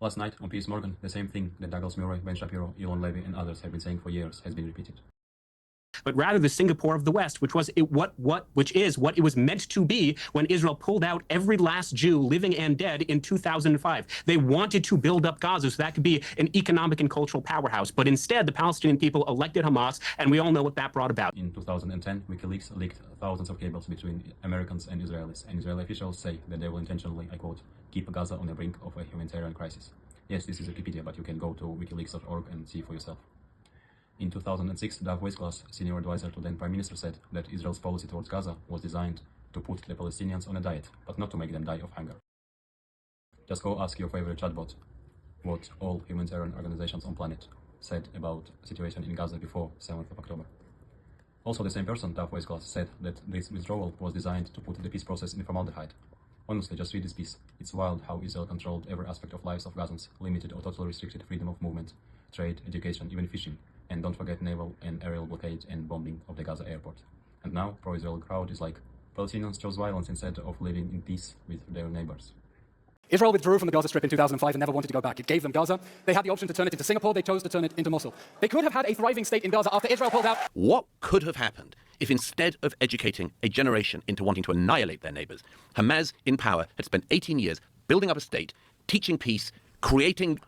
Last night on Piers Morgan, the same thing that Douglas Murray, Ben Shapiro, Eylon Levy and others have been saying for years has been repeated. But rather the Singapore of the West, which is what it was meant to be when Israel pulled out every last Jew, living and dead, in 2005. They wanted to build up Gaza so that could be an economic and cultural powerhouse. But instead, the Palestinian people elected Hamas, and we all know what that brought about. In 2010, WikiLeaks leaked thousands of cables between Americans and Israelis, and Israeli officials say that they will intentionally, I quote, keep Gaza on the brink of a humanitarian crisis. Yes, this is Wikipedia, but you can go to wikileaks.org and see for yourself. In 2006, Doug Weisglass, senior advisor to then Prime Minister, said that Israel's policy towards Gaza was designed to put the Palestinians on a diet, but not to make them die of hunger. Just go ask your favorite chatbot what all humanitarian organizations on planet said about the situation in Gaza before 7th of October. Also, the same person, Doug Weisglass, said that this withdrawal was designed to put the peace process in formaldehyde. Honestly, just read this piece. It's wild how Israel controlled every aspect of lives of Gazans, limited or totally restricted freedom of movement, trade, education, even fishing, and don't forget naval and aerial blockade and bombing of the Gaza airport. And now, pro-Israel crowd is like, Palestinians chose violence instead of living in peace with their neighbors. Israel withdrew from the Gaza Strip in 2005 and never wanted to go back. It gave them Gaza. They had the option to turn it into Singapore. They chose to turn it into Mosul. They could have had a thriving state in Gaza after Israel pulled out. What could have happened if instead of educating a generation into wanting to annihilate their neighbors, Hamas in power had spent 18 years building up a state, teaching peace, creating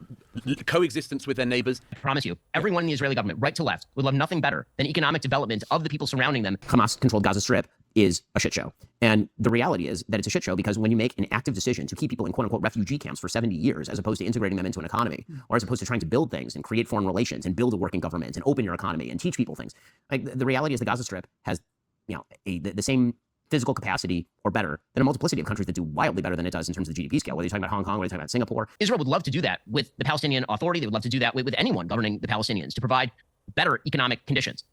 coexistence with their neighbors? I promise you, everyone in the Israeli government, right to left, would love nothing better than economic development of the people surrounding them. Hamas-controlled Gaza Strip is a shit show. And the reality is that it's a shit show because when you make an active decision to keep people in quote-unquote refugee camps for 70 years, as opposed to integrating them into an economy, or as opposed to trying to build things and create foreign relations and build a working government and open your economy and teach people things, like, the reality is the Gaza Strip has, the same physical capacity or better than a multiplicity of countries that do wildly better than it does in terms of the GDP scale, whether you're talking about Hong Kong, whether you're talking about Singapore. Israel would love to do that with the Palestinian Authority. They would love to do that with anyone governing the Palestinians, to provide better economic conditions.